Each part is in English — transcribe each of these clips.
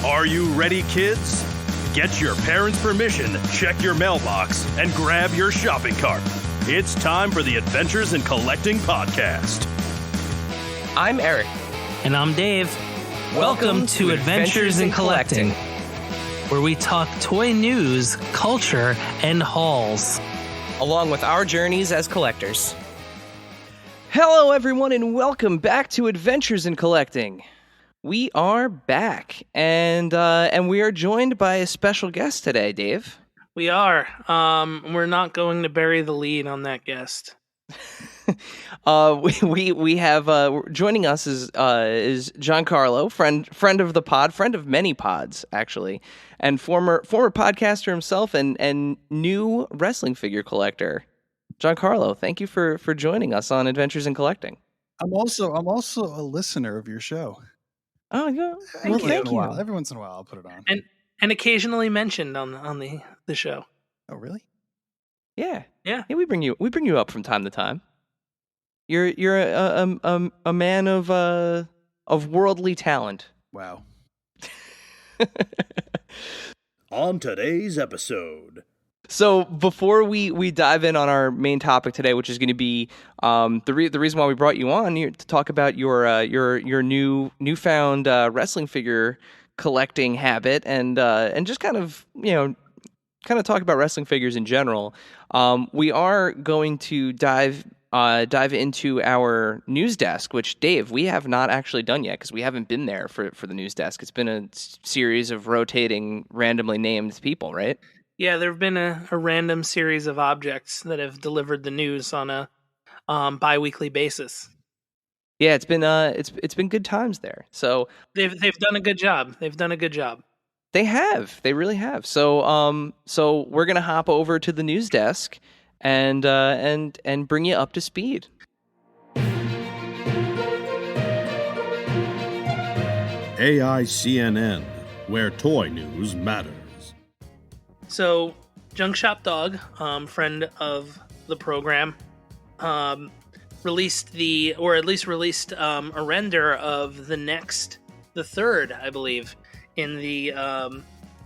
Are you ready, kids? Get your parents' permission, check your mailbox, and grab your shopping cart. It's time for the Adventures in Collecting podcast. I'm Erik. And I'm Dave. Welcome to Adventures in Collecting, where we talk toy news, culture, and hauls, along with our journeys as collectors. Hello, everyone, and welcome back to Adventures in Collecting. We are back, and we are joined by a special guest today, Dave. We are. We're not going to bury the lead on that guest. We have joining us is Giancarlo, friend of the pod, friend of many pods actually, and former podcaster himself, and new wrestling figure collector. Giancarlo, thank you for joining us on Adventures in Collecting. I'm also a listener of your show. Oh yeah, thank you. Every once in a while, I'll put it on, and occasionally mentioned on the show. Oh really? Yeah. We bring you up from time to time. You're a man of worldly talent. Wow. On today's episode. So before we dive in on our main topic today, which is going to be the reason why we brought you on here to talk about your newfound wrestling figure collecting habit and just kind of talk about wrestling figures in general. We are going to dive into our news desk, which, Dave, we have not actually done yet because we haven't been there for the news desk. It's been a series of rotating, randomly named people, right? Yeah, there have been a random series of objects that have delivered the news on a bi-weekly basis. Yeah, it's been good times there. So they've done a good job. They have. They really have. So we're gonna hop over to the news desk and bring you up to speed. AICNN, where toy news matters. So, Junk Shop Dog, friend of the program, released a render of the third, I believe, in the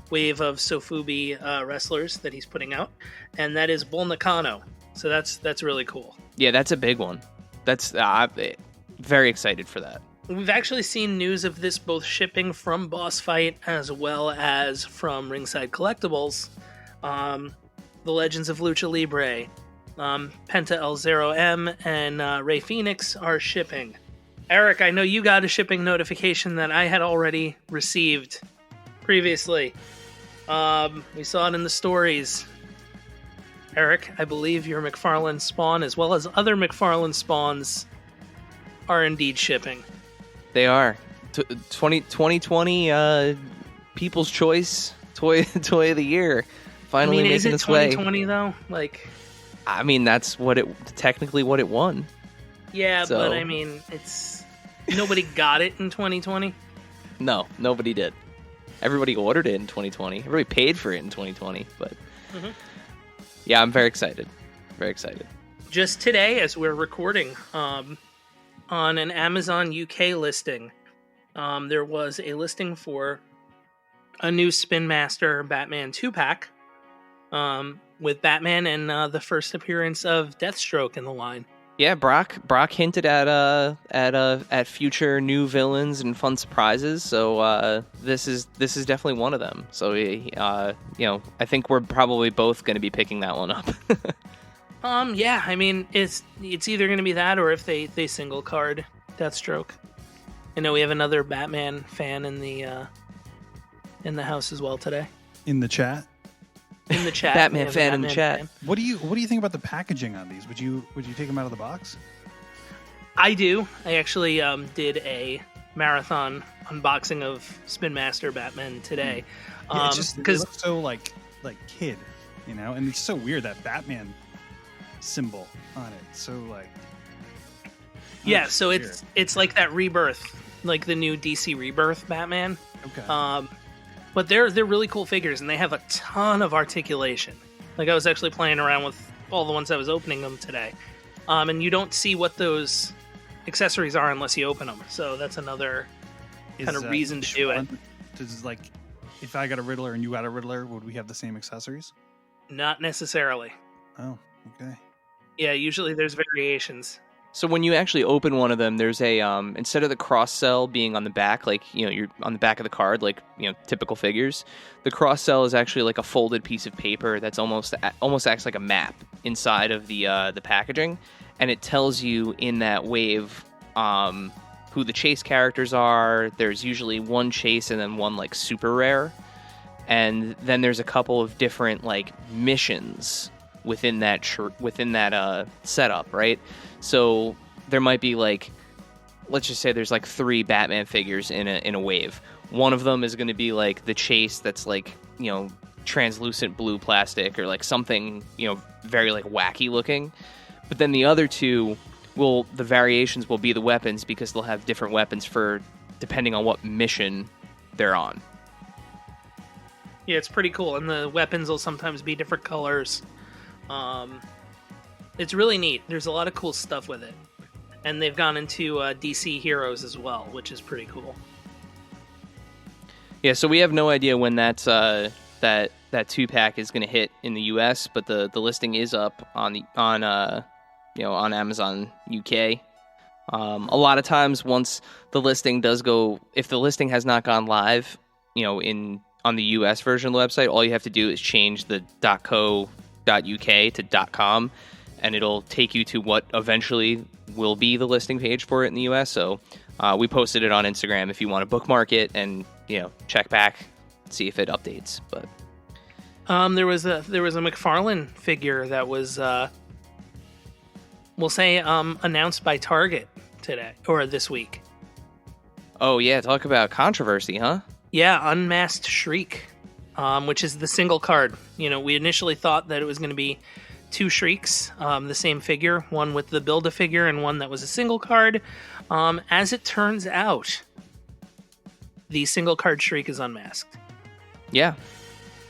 wave of Sofubi wrestlers that he's putting out, and that is Bull Nakano. So that's really cool. Yeah, that's a big one. That's very excited for that. We've actually seen news of this both shipping from Boss Fight as well as from Ringside Collectibles. The Legends of Lucha Libre, Penta L0M, and Ray Phoenix are shipping. Erik, I know you got a shipping notification that I had already received previously. We saw it in the stories. Erik, I believe your Mcfarland spawn, as well as other Mcfarland spawns, are indeed shipping. They are. 2020 People's Choice Toy of the Year finally making its way. Is it 2020 though? I mean, that's technically what it won. Yeah, so. But I mean, nobody got it in 2020. No, nobody did. Everybody ordered it in 2020. Everybody paid for it in 2020. But yeah, I'm very excited. Very excited. Just today, as we're recording, on an Amazon UK listing, there was a listing for a new Spin Master Batman 2-pack with Batman and the first appearance of Deathstroke in the line. Yeah, Brock hinted at future new villains and fun surprises. So this is definitely one of them. So I think we're probably both going to be picking that one up. Yeah, I mean, it's either going to be that or if they single card Deathstroke. I know we have another Batman fan in the house as well today. In the chat? In the chat. Batman fan in the chat. Fan. What do you think about the packaging on these? Would you take them out of the box? I do. I actually did a marathon unboxing of Spin Master Batman today. Yeah, it looks so like kid, and it's so weird that Batman symbol on it. So yeah, so it's like that Rebirth, like the new DC Rebirth Batman. Okay. But they're really cool figures, and they have a ton of articulation. Like, I was actually playing around with all the ones I was opening them today. And you don't see what those accessories are unless you open them. So that's another kind of reason to do it. Does like, if I got a Riddler and you got a Riddler, would we have the same accessories? Not necessarily. Oh, okay. Yeah, usually there's variations. So when you actually open one of them, there's a instead of the cross cell being on the back, like you're on the back of the card, like typical figures, the cross cell is actually like a folded piece of paper that's almost acts like a map inside of the packaging, and it tells you in that wave who the chase characters are. There's usually one chase and then one like super rare, and then there's a couple of different like missions within that setup, right? So there might be like, let's just say there's like 3 Batman figures in a wave. One of them is going to be like the chase that's like translucent blue plastic or like something very like wacky looking. But then the other 2 the variations will be the weapons, because they'll have different weapons for depending on what mission they're on. Yeah, it's pretty cool, and the weapons will sometimes be different colors. It's really neat. There's a lot of cool stuff with it. And they've gone into DC Heroes as well, which is pretty cool. Yeah, so we have no idea when that 2-pack is going to hit in the US, but the listing is up on Amazon UK. A lot of times once the listing does go, if the listing has not gone live, on the US version of the website, all you have to do is change the .co.uk to .com, and it'll take you to what eventually will be the listing page for it in the US. So we posted it on Instagram if you want to bookmark it and check back, see if it updates. But there was a Mcfarland figure that was we'll say announced by Target today or this week. Oh yeah, talk about controversy, huh? Yeah, Unmasked Shriek, which is the single card. We initially thought that it was going to be 2 Shrieks, the same figure, one with the Build-A-Figure and one that was a single card. As it turns out, the single card Shriek is unmasked. Yeah.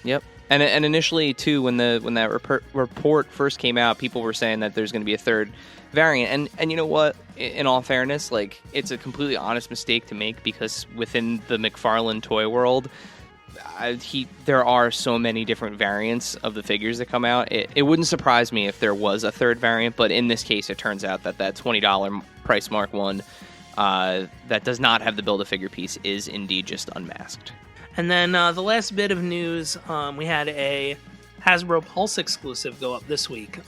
Yep. And initially too, when that report first came out, people were saying that there's going to be a 3rd variant. And you know what? In all fairness, like, it's a completely honest mistake to make, because within the Mcfarland toy world, there are so many different variants of the figures that come out. It wouldn't surprise me if there was a 3rd variant, but in this case, it turns out that $20 price mark one that does not have the Build-A-Figure piece is indeed just unmasked. And then the last bit of news, we had a Hasbro Pulse exclusive go up this week.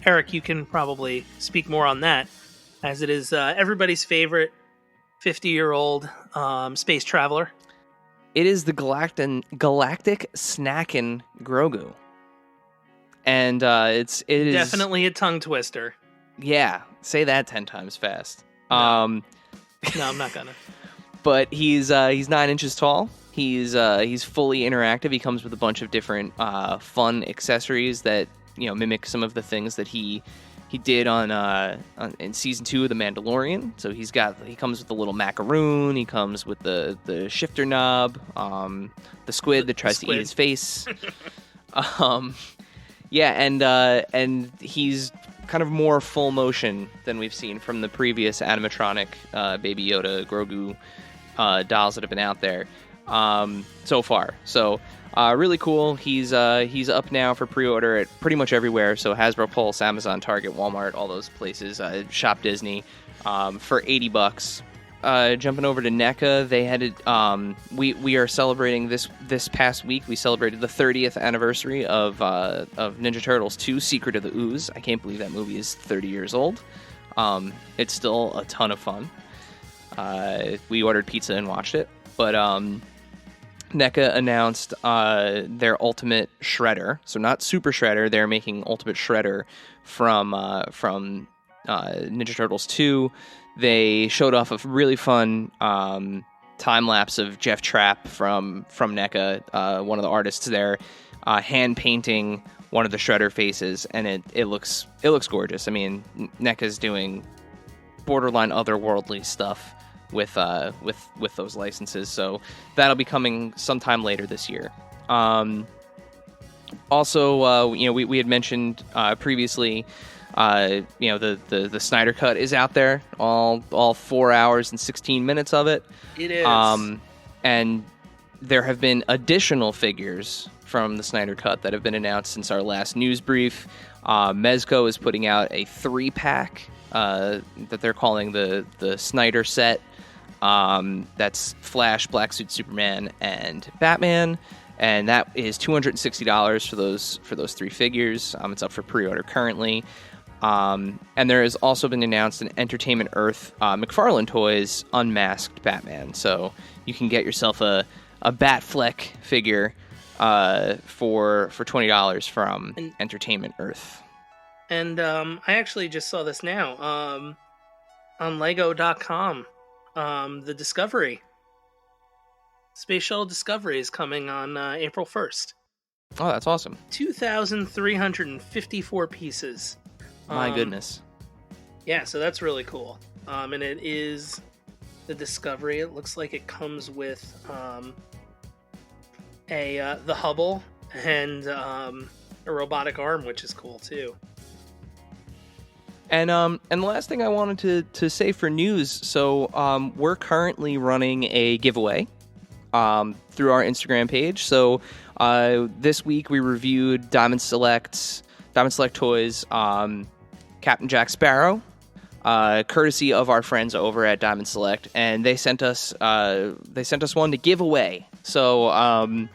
Erik, you can probably speak more on that, as it is everybody's favorite 50-year-old space traveler. It is the Galactic Snackin' Grogu. And it is definitely a tongue twister. Yeah, say that 10 times fast. No, I'm not gonna. But he's 9 inches tall. He's fully interactive. He comes with a bunch of different fun accessories that mimic some of the things that he did in season 2 of The Mandalorian. So he comes with the little macaroon. He comes with the shifter knob, the squid that tries to eat his face. Yeah, and he's kind of more full motion than we've seen from the previous animatronic Baby Yoda Grogu dolls that have been out there so far. So really cool. He's up now for pre-order at pretty much everywhere. So Hasbro Pulse, Amazon, Target, Walmart, all those places. Shop Disney for $80. Jumping over to NECA, they had we are celebrating this past week. We celebrated the 30th anniversary of Ninja Turtles 2: Secret of the Ooze. I can't believe that movie is 30 years old. It's still a ton of fun. We ordered pizza and watched it, but NECA announced their Ultimate Shredder. So not Super Shredder. They're making Ultimate Shredder from Ninja Turtles 2. They showed off a really fun time lapse of Jeff Trapp from NECA, one of the artists there, hand painting one of the Shredder faces, and it looks gorgeous. I mean, NECA's doing borderline otherworldly stuff with those licenses, so that'll be coming sometime later this year. Also, we had mentioned previously. The Snyder Cut is out there, all 4 hours and 16 minutes of it. It is. And there have been additional figures from the Snyder Cut that have been announced since our last news brief. Mezco is putting out a 3-pack that they're calling the Snyder set. That's Flash, Black Suit Superman, and Batman, and that is $260 for those 3 figures. It's up for pre-order currently. And there has also been announced an Entertainment Earth Mcfarland Toys Unmasked Batman. So you can get yourself a Batfleck figure for $20 from Entertainment Earth. And I actually just saw this now on Lego.com. The Discovery. Space Shuttle Discovery is coming on April 1st. Oh, that's awesome. 2,354 pieces. My goodness. Yeah, so that's really cool. And it is the Discovery. It looks like it comes with the Hubble and a robotic arm, which is cool too. And the last thing I wanted to say for news, so we're currently running a giveaway through our Instagram page. So this week we reviewed Diamond Select Toys, Captain Jack Sparrow, courtesy of our friends over at Diamond Select, and they sent us one to give away. So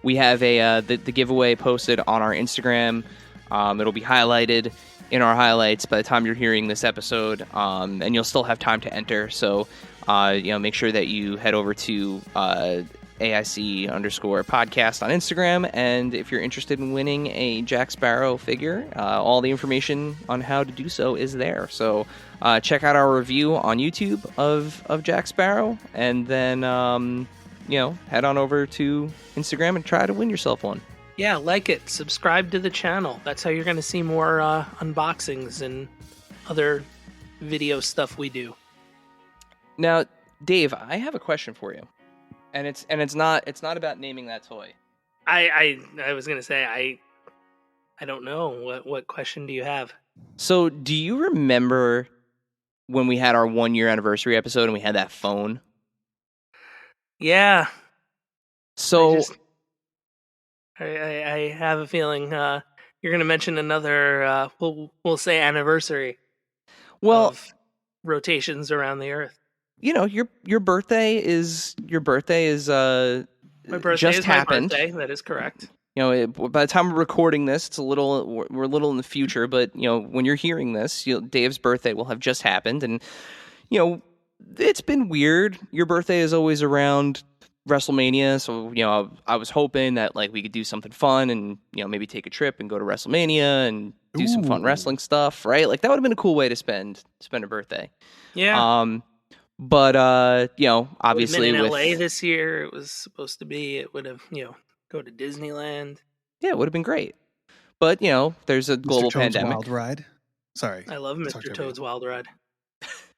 we have the giveaway posted on our Instagram. It'll be highlighted in our highlights by the time you're hearing this episode, and you'll still have time to enter. So, make sure that you head over to AIC_podcast on Instagram, and if you're interested in winning a Jack Sparrow figure, all the information on how to do so is there. So, check out our review on YouTube of Jack Sparrow, and then head on over to Instagram and try to win yourself one. Yeah, like it. Subscribe to the channel. That's how you're going to see more unboxings and other video stuff we do. Now, Dave, I have a question for you, and it's not about naming that toy. I was going to say I don't know what question do you have? So, do you remember when we had our 1-year anniversary episode and we had that phone? Yeah. So. I have a feeling you're going to mention another, we'll say anniversary. Well, of rotations around the Earth. Your birthday is my birthday just is happened. My birthday. That is correct. By the time we're recording this, we're a little in the future. But when you're hearing this, Dave's birthday will have just happened, and it's been weird. Your birthday is always around WrestleMania, so I was hoping that we could do something fun and maybe take a trip and go to WrestleMania and do some fun wrestling stuff, right? That would have been a cool way to spend a birthday. Yeah. But obviously in with LA this year, it was supposed to be. It would have go to Disneyland. Yeah, it would have been great. But there's a global Mr. Toad's pandemic. Wild Ride. Sorry, I love Mr. Toad's Wild Ride.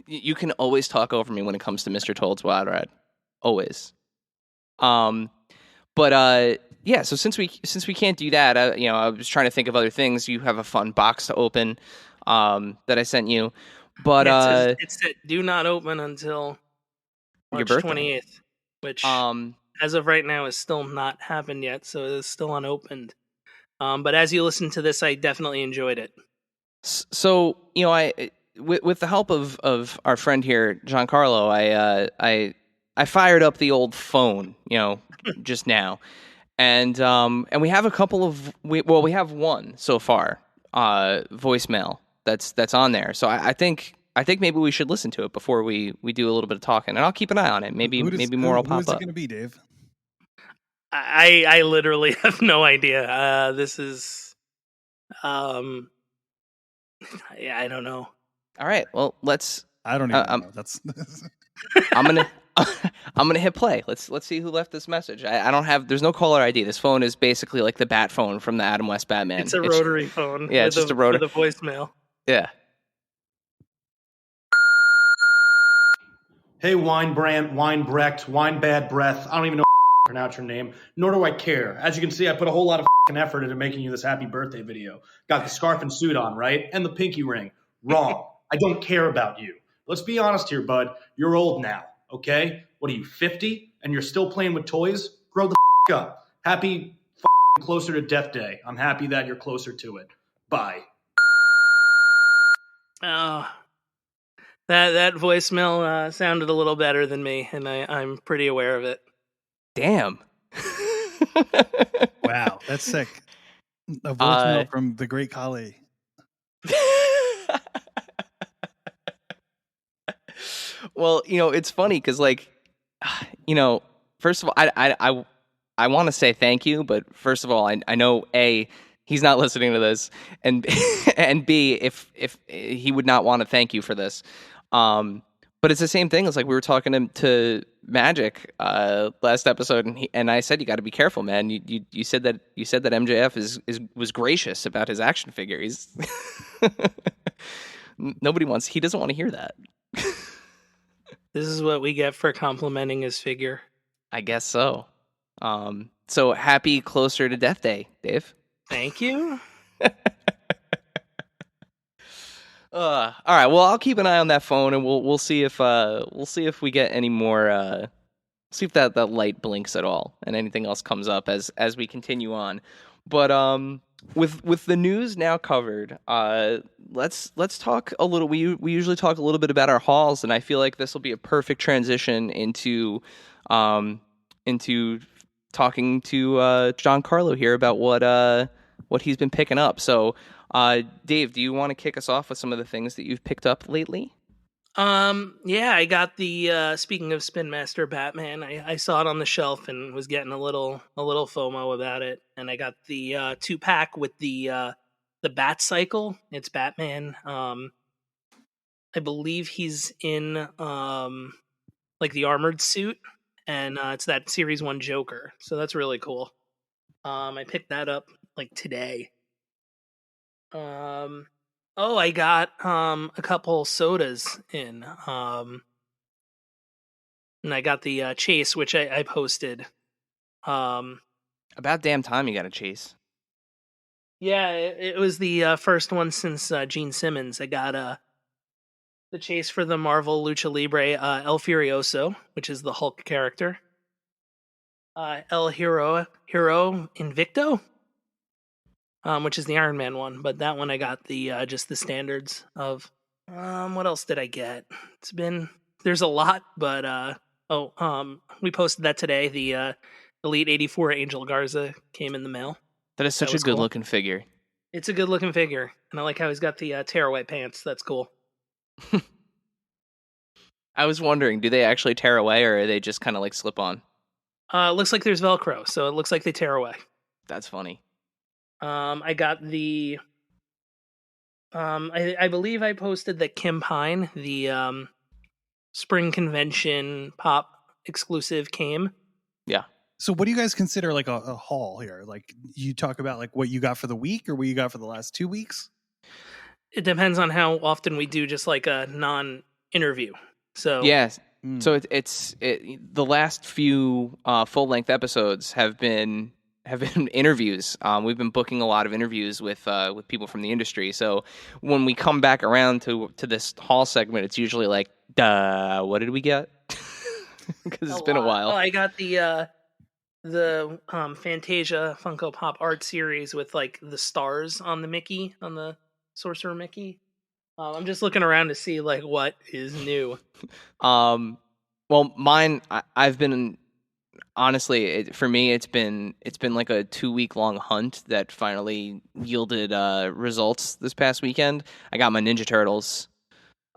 You can always talk over me when it comes to Mr. Toad's Wild Ride. Always. So since we can't do that, I was trying to think of other things. You have a fun box to open that I sent you, but it said do not open until March 28th, which as of right now is still not happened yet, so it's still unopened. But as you listen to this, I definitely enjoyed it. So I with the help of our friend here, Giancarlo, I fired up the old phone, just now, and we have a couple of we have one so far, voicemail that's on there. So I think maybe we should listen to it before we do a little bit of talking, and I'll keep an eye on it. Maybe more will pop up. Who's it going to be, Dave? I literally have no idea. This is, I don't know. All right, well I don't even know. That's. I'm gonna hit play. Let's see who left this message. I don't have. There's no caller ID. This phone is basically like the bat phone from the Adam West Batman. It's a rotary phone. Yeah, it's just a rotary. With a voicemail. Yeah. Hey, Weinbrand, Weinbrecht, Weinbad Breath. I don't even know how to pronounce your name, nor do I care. As you can see, I put a whole lot of effort into making you this happy birthday video. Got the scarf and suit on, right? And the pinky ring. Wrong. I don't care about you. Let's be honest here, bud. You're old now, okay? What are you, 50? And you're still playing with toys? Grow the up. Happy closer to Death Day. I'm happy that you're closer to it. Bye. Oh, that voicemail sounded a little better than me, and I'm pretty aware of it. Damn. Wow, that's sick. A voicemail from the great Kali. Well, it's funny because, like, first of all, I want to say thank you, but first of all, I know A, he's not listening to this, and and B, if he would not want to thank you for this. But it's the same thing. It's like we were talking to Magic last episode, and I said you got to be careful, man. You said that MJF was gracious about his action figure. He's he doesn't want to hear that. This is what we get for complimenting his figure. I guess so. So happy closer to Death Day, Dave. Thank you. All right. Well, I'll keep an eye on that phone, and we'll see if we get any more. See if that light blinks at all, and anything else comes up as we continue on. But with the news now covered, let's talk a little. We usually talk a little bit about our hauls, and I feel like this will be a perfect transition into talking to Giancarlo here about what he's been picking up. So, Dave, do you want to kick us off with some of the things that you've picked up lately? Yeah, I got the speaking of Spin Master Batman, I saw it on the shelf and was getting a little FOMO about it, and I got the 2-pack with the Bat Cycle. It's Batman. I believe he's in like the armored suit, and it's that Series 1 Joker. So that's really cool. I picked that up like today. Oh, I got a couple sodas in. And I got the Chase, which I posted. About damn time you got a Chase. Yeah, it was the first one since Gene Simmons. I got the Chase for the Marvel Lucha Libre El Furioso, which is the Hulk character. El Hero Invicto, which is the Iron Man one, but that one I got the just the standards of. What else did I get? There's a lot, but we posted that today. The Elite 84 Angel Garza came in the mail. That is such a good looking figure. It's a good looking figure, and I like how he's got the tearaway pants. That's cool. I was wondering, do they actually tear away, or are they just kind of like slip on? Looks like there's Velcro, so it looks like they tear away. That's funny. I got the. I believe I posted that Kim Pine, the spring convention pop exclusive, came. Yeah. So what do you guys consider like a haul here? Like, you talk about like what you got for the week or what you got for the last 2 weeks? It depends on how often we do just like a non-interview. So yes. So it's the last few full length episodes have been interviews. We've been booking a lot of interviews with people from the industry. So when we come back around to this haul segment, it's usually like, what did we get? Because it's been a while. Oh, I got the Fantasia Funko Pop art series with like the stars on the Mickey, on the Sorcerer Mickey. I'm just looking around to see like what is new. Well, mine, I've been honestly, for me, it's been like a 2-week long hunt that finally yielded results this past weekend. I got my Ninja Turtles.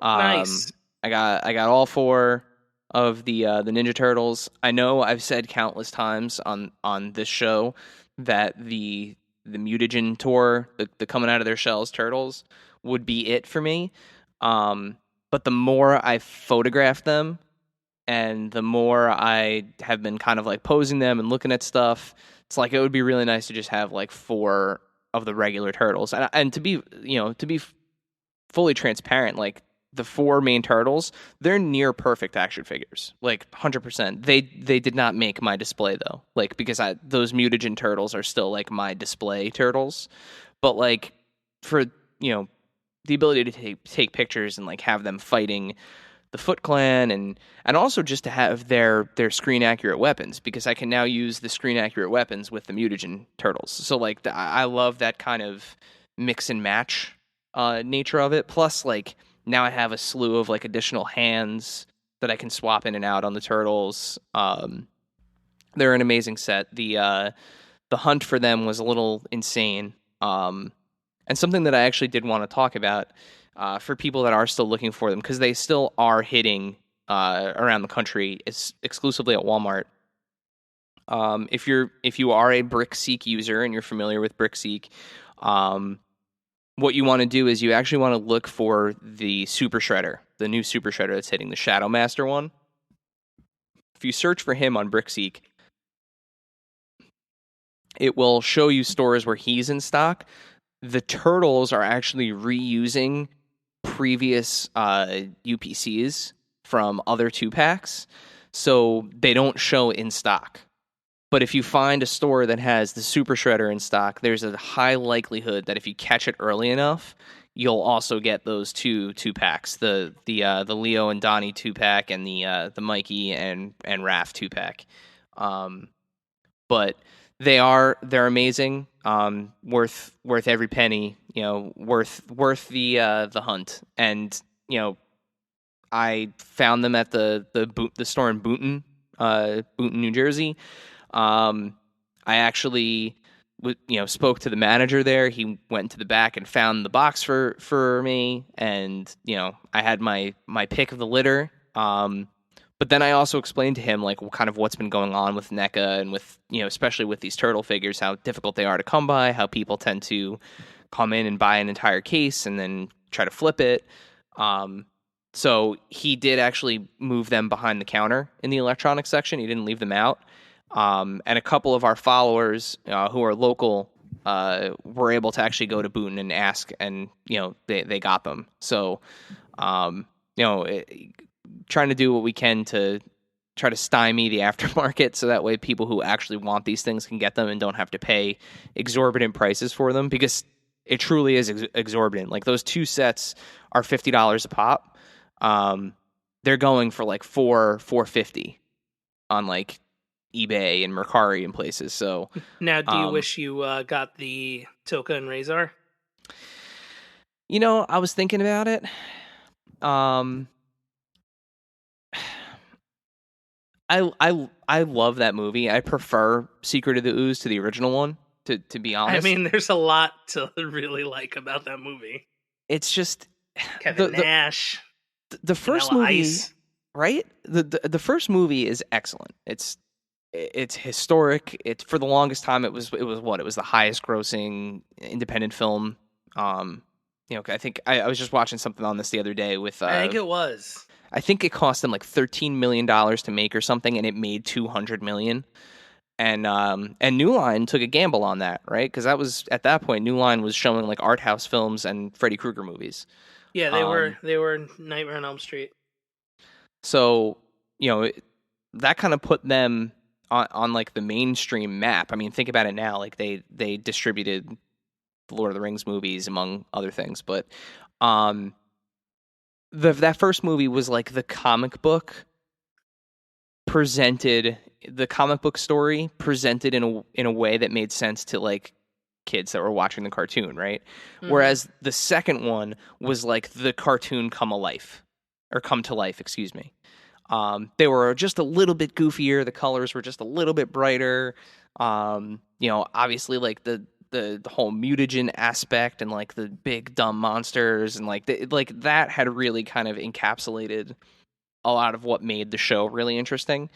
Nice. I got all 4 of the Ninja Turtles. I know I've said countless times on this show that the Mutagen tour, the coming out of their shells turtles, would be it for me. But the more I photograph them, and the more I have been kind of like posing them and looking at stuff, it's like it would be really nice to just have like 4 of the regular turtles. And to be fully transparent, like the 4 main turtles, they're near perfect action figures, like 100%. They did not make my display though, like because those Mutagen turtles are still like my display turtles, but like for the ability to take pictures and like have them fighting the Foot Clan, and also just to have their screen accurate weapons, because I can now use the screen accurate weapons with the mutagen turtles. So like I love that kind of mix and match nature of it. Plus, like, now I have a slew of like additional hands that I can swap in and out on the turtles. They're an amazing set. The hunt for them was a little insane. And something that I actually did want to talk about for people that are still looking for them, because they still are hitting around the country. It's exclusively at Walmart. If you are a BrickSeek user and you're familiar with BrickSeek, what you want to do is you actually want to look for the Super Shredder, the new Super Shredder that's hitting, the Shadow Master one. If you search for him on BrickSeek, it will show you stores where he's in stock. The turtles are actually reusing previous UPCs from other 2-packs, so they don't show in stock. But if you find a store that has the Super Shredder in stock, there's a high likelihood that if you catch it early enough, you'll also get those 2-packs, the Leo and Donnie 2-pack and the Mikey and Raph 2-pack. But they're amazing. Worth every penny. Worth the hunt. And I found them at the store in Boonton, New Jersey. I actually spoke to the manager there. He went to the back and found the box for me, and I had my pick of the litter. But then I also explained to him like kind of what's been going on with NECA and with especially with these turtle figures, how difficult they are to come by, how people tend to come in and buy an entire case and then try to flip it. So he did actually move them behind the counter in the electronics section. He didn't leave them out. And a couple of our followers who are local were able to actually go to Boonton and ask, and they got them. So trying to do what we can to try to stymie the aftermarket, so that way people who actually want these things can get them and don't have to pay exorbitant prices for them, because it truly is exorbitant. Like, those 2 sets are $50 a pop. They're going for like $450 on like eBay and Mercari and places. So now, do you wish you got the Toka and Razor? I was thinking about it. I love that movie. I prefer Secret of the Ooze to the original one, to be honest. I mean, there's a lot to really like about that movie. It's just Kevin Nash. The first Vanilla movie, Ice. right? The first movie is excellent. It's historic. It, for the longest time, it was the highest grossing independent film. I think I was just watching something on this the other day with. I think it was. I think it cost them like $13 million to make or something, and it made $200 million. And New Line took a gamble on that, right? Because that was, at that point, New Line was showing like art house films and Freddy Krueger movies. Yeah, they were Nightmare on Elm Street. So that kind of put them on like the mainstream map. I mean, think about it now. Like, they distributed the Lord of the Rings movies, among other things, but that first movie was like the comic book story presented in a way that made sense to like kids that were watching the cartoon, right? Mm-hmm. Whereas the second one was like the cartoon come to life, excuse me. They were just a little bit goofier. The colors were just a little bit brighter. Obviously like the whole mutagen aspect and like the big dumb monsters and like that had really kind of encapsulated a lot of what made the show really interesting.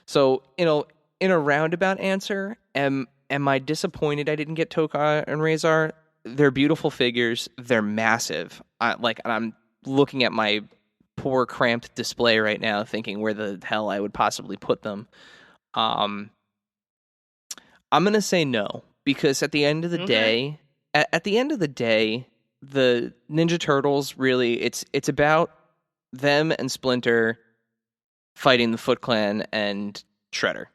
So, in a roundabout answer, am I disappointed I didn't get Toka and Razor? They're beautiful figures. They're massive. And I'm looking at my poor cramped display right now thinking where the hell I would possibly put them. I'm going to say no. Because at the end of the day, the Ninja Turtles really it's about them and Splinter fighting the Foot Clan and Shredder.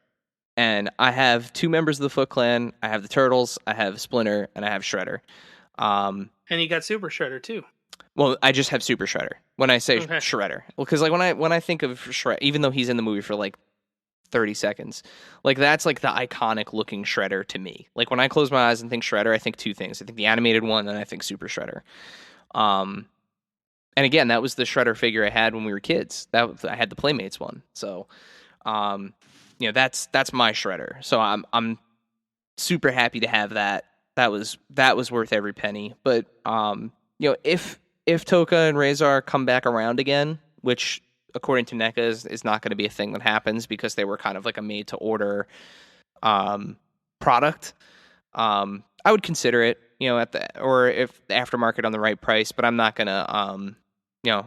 And I have 2 members of the Foot Clan. I have the Turtles, I have Splinter, and I have Shredder. And you got Super Shredder too. Well, I just have Super Shredder when I say Okay. Shredder. Well, because like when I think of Shredder, even though he's in the movie for like 30 seconds, like that's like the iconic looking Shredder to me. Like when I close my eyes and think Shredder, I think two things. I think the animated one, and I think Super Shredder. And again, that was the Shredder figure I had when we were kids. I had the Playmates one. So, that's my Shredder. So I'm super happy to have that. That was worth every penny. But if Toka and Razor come back around again, which according to NECA is not going to be a thing that happens because they were kind of like a made to order product. I would consider it, or if the aftermarket on the right price, but I'm not gonna, I'm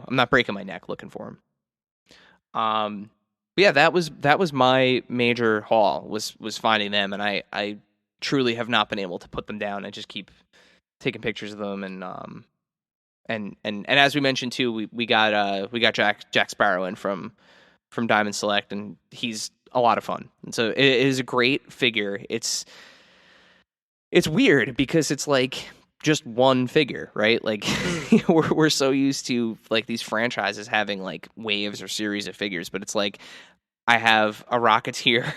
not breaking my neck looking for them. But yeah, that was my major haul was finding them, and I truly have not been able to put them down. I just keep taking pictures of them, and as we mentioned too, we got Jack Sparrow in from Diamond Select, and he's a lot of fun. And so it is a great figure. It's weird because it's like just one figure, right? Like we're so used to like these franchises having like waves or series of figures, but it's like I have a Rocketeer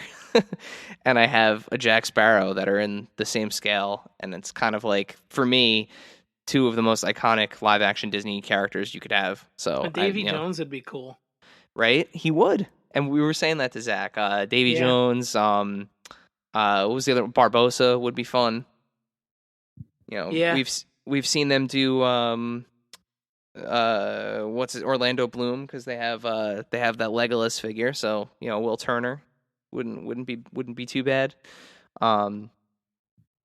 and I have a Jack Sparrow that are in the same scale, and it's kind of like for me two of the most iconic live action Disney characters you could have. So But Davy Jones would be cool, right? He would, and we were saying that to Zach. Davy Jones. What was the other? Barbosa would be fun. We've seen them do Orlando Bloom because they have that Legolas figure. So Will Turner wouldn't be too bad.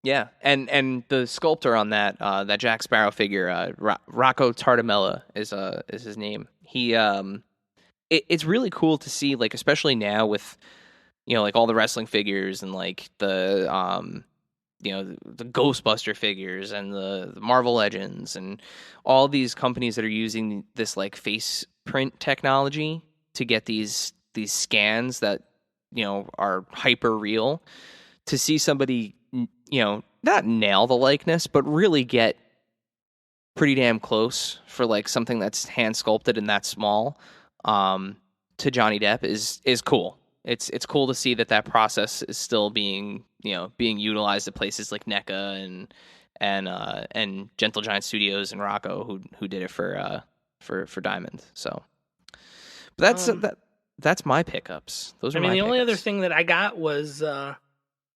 Yeah, and the sculptor on that Jack Sparrow figure, Rocco Tartamella is his name. He it's really cool to see, like, especially now with like all the wrestling figures and like the the Ghostbuster figures and the Marvel Legends and all these companies that are using this like face print technology to get these scans that are hyper real, to see somebody not nail the likeness but really get pretty damn close for like something that's hand sculpted and that small to Johnny Depp is cool. It's cool to see that process is still being utilized at places like NECA and Gentle Giant Studios and Rocco who did it for Diamond. So, but that's my pickups. Those are my the pickups. only other thing that I got was I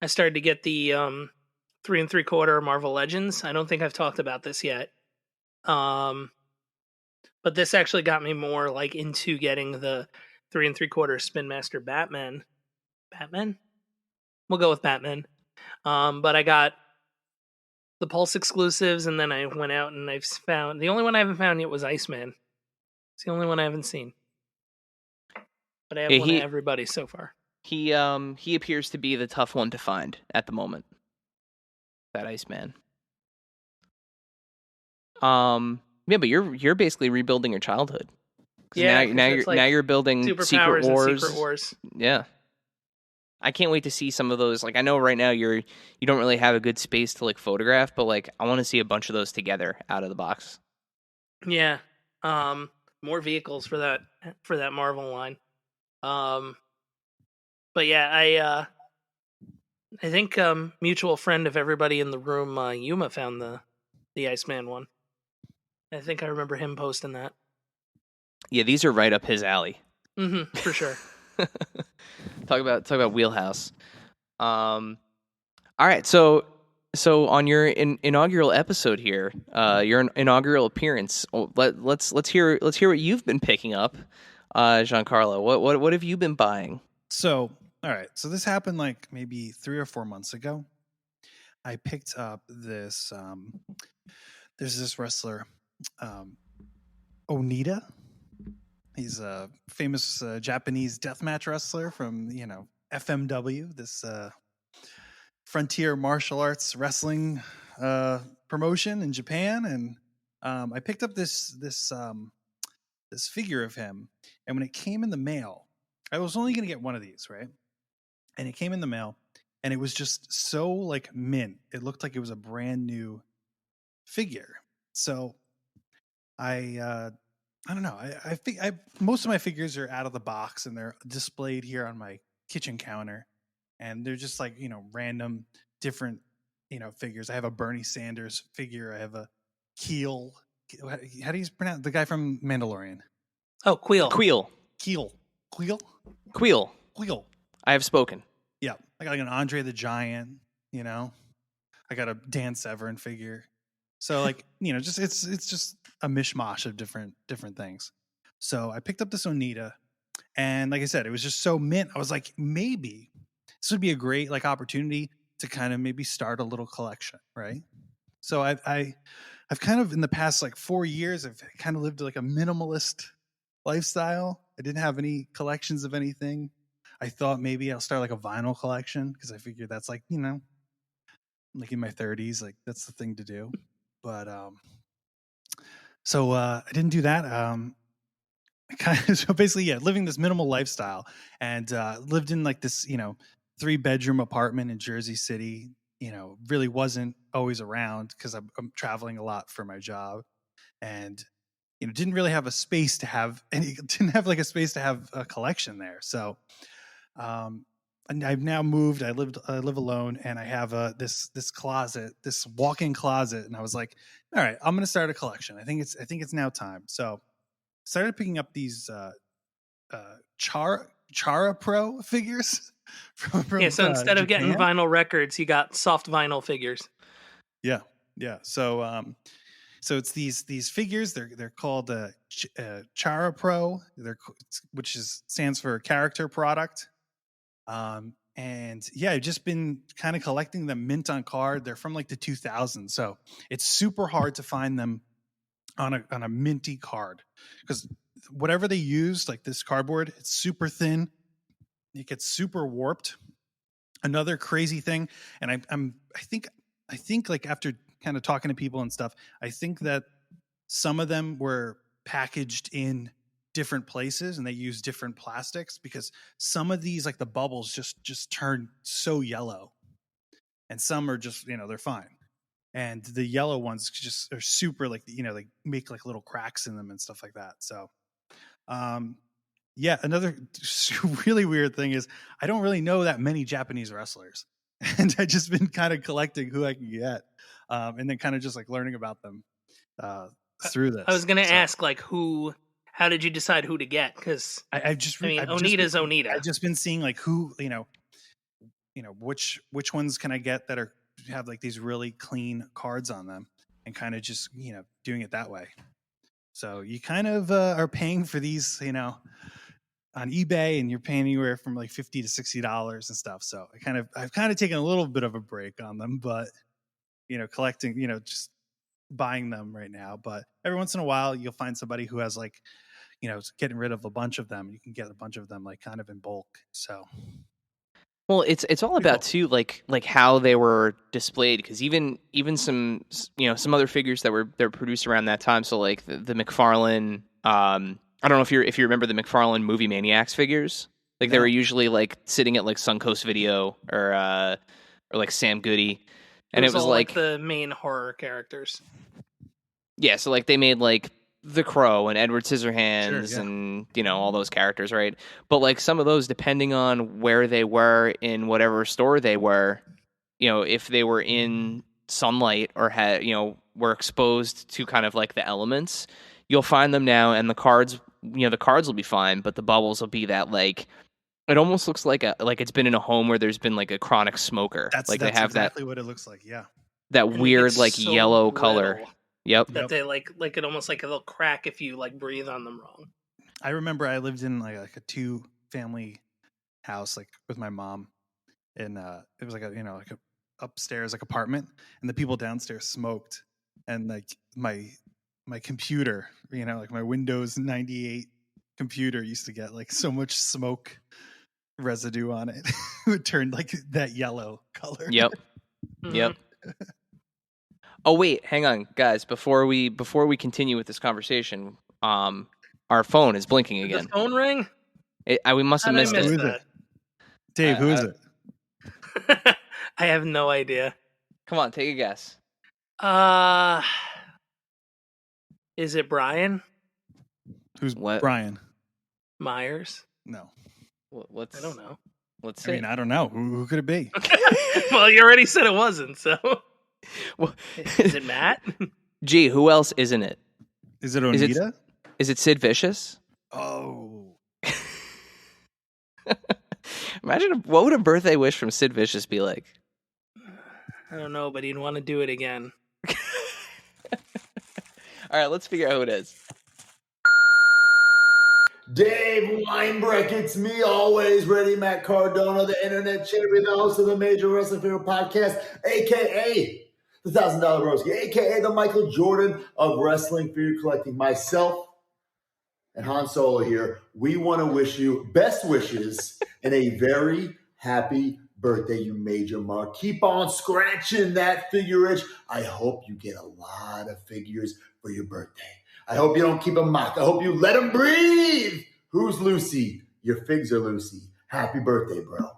started to get the 3 3/4 Marvel Legends. I don't think I've talked about this yet. But this actually got me more like into getting the 3 3/4 Spin Master Batman. Batman? We'll go with Batman. But I got the Pulse exclusives, and then I went out and I've found the only one I haven't found yet was Iceman. It's the only one I haven't seen. But I have one of everybody so far. He appears to be the tough one to find at the moment. That Iceman. Yeah, but you're basically rebuilding your childhood. Yeah, now you're building Secret Wars. Yeah, I can't wait to see some of those. Like, I know right now you don't really have a good space to like photograph, but like I want to see a bunch of those together out of the box. Yeah, more vehicles for that Marvel line. But yeah, I think mutual friend of everybody in the room, Yuma, found the Iceman one. I think I remember him posting that. Yeah, these are right up his alley. Mm-hmm, for sure. Talk about wheelhouse. All right, so on your inaugural episode here, your inaugural appearance, let's hear what you've been picking up, Giancarlo. What have you been buying? So, all right. So this happened like maybe 3 or 4 months ago. I picked up this. There's this wrestler, Onita. He's a famous Japanese deathmatch wrestler from FMW, this frontier martial arts wrestling promotion in Japan, and I picked up this figure of him, and when it came in the mail, I was only going to get one of these, right? And it came in the mail, and it was just so like mint. It looked like it was a brand new figure. So I don't know. I think most of my figures are out of the box and they're displayed here on my kitchen counter, and they're just like random different figures. I have a Bernie Sanders figure. I have a Keel. How do you pronounce the guy from Mandalorian? Oh, Queel. Queel. Keel. Queel. I have spoken. Yeah, I got like an Andre the Giant. I got a Dan Severn figure. So like just it's just a mishmash of different things. So I picked up this Onita, and like I said, it was just so mint. I was like, maybe this would be a great like opportunity to kind of maybe start a little collection, right? So I've kind of in the past like 4 years, I've kind of lived like a minimalist lifestyle. I didn't have any collections of anything. I thought maybe I'll start like a vinyl collection because I figured that's like like in my 30s, like that's the thing to do. But so I didn't do that. So basically, living this minimal lifestyle, and lived in like this 3-bedroom apartment in Jersey City. Really wasn't always around because I'm traveling a lot for my job, and didn't really have a space to have didn't have like a space to have a collection there. So and I've now moved. I live alone, and I have this closet, this walk-in closet. And I was like, all right, I'm going to start a collection. I think it's now time. So started picking up these Charapro figures. From So instead of getting Japan. vinyl records, you got soft vinyl figures. Yeah. So it's these figures. They're called Charapro. Which stands for character product. And yeah, I've just been kind of collecting them mint on card. They're from like the 2000s, so it's super hard to find them on a minty card because whatever they used, like this cardboard, it's super thin. It gets super warped. Another crazy thing, and I think like after kind of talking to people and stuff, I think that some of them were packaged in different places and they use different plastics because some of these like the bubbles just turn so yellow, and some are just they're fine, and the yellow ones just are super like they make like little cracks in them and stuff like that. So another really weird thing is I don't really know that many Japanese wrestlers, and I just been kind of collecting who I can get, and then kind of just like learning about them through this. I was going to ask like how did you decide who to get? Because Onita's Onita. I've just been seeing like who which ones can I get that have like these really clean cards on them, and kind of just doing it that way. So you kind of are paying for these on eBay, and you're paying anywhere from like $50 to $60 and stuff. So I've kind of taken a little bit of a break on them, but collecting, just buying them right now. But every once in a while, you'll find somebody who has like, getting rid of a bunch of them. You can get a bunch of them like kind of in bulk. So, well, it's all about too, like how they were displayed, because even some some other figures that were produced around that time. So like the Mcfarland. I don't know if you remember the Mcfarland Movie Maniacs figures. Like they were usually like sitting at like Suncoast Video or like Sam Goody, and it was all like the main horror characters. Yeah, so like they made like the Crow and Edward Scissorhands and all those characters, right? But like some of those, depending on where they were in whatever store they were, if they were in sunlight or had were exposed to kind of like the elements, you'll find them now, and the cards will be fine, but the bubbles will be that like it almost looks like it's been in a home where there's been like a chronic smoker. That's they have exactly what it looks like. Yeah, that And weird like so yellow brittle color. Yep. That they like it almost like they'll crack if you like breathe on them wrong. I remember I lived in like a 2-family house like with my mom, and it was like a upstairs like apartment, and the people downstairs smoked, and like my computer, like my Windows 98 computer used to get like so much smoke residue on it. It would turn like that yellow color. Yep. Mm-hmm. Yep. Oh wait, hang on, guys. Before we continue with this conversation, our phone is blinking Did again. the phone ring? We must have How'd I missed miss it. Who is it? Dave, who is it? I have no idea. Come on, take a guess. Is it Brian Who's What? Brian? Myers? No. Let's I don't know. Let's I see. mean, I don't know. Who could it be? Well, you already said it wasn't, so. Well, Is it Matt? Gee, who else isn't it? Is it Is it- Onita? Is it Sid Vicious? Oh. Imagine what would a birthday wish from Sid Vicious be like? I don't know, but he'd want to do it again. All right, let's figure out who it is. Dave Weinbreck, it's me, always ready, Matt Cardona, the internet champion, the host of the Major Wrestling Figure Podcast, a.k.a. the $1,000 Broski, a.k.a. the Michael Jordan of wrestling figure collecting. Myself and Han Solo here, we want to wish you best wishes and a very happy birthday, you major mark. Keep on scratching that figure itch. I hope you get a lot of figures for your birthday. I hope you don't keep them mock. I hope you let them breathe. Who's Lucy? Your figs are Lucy. Happy birthday, bro.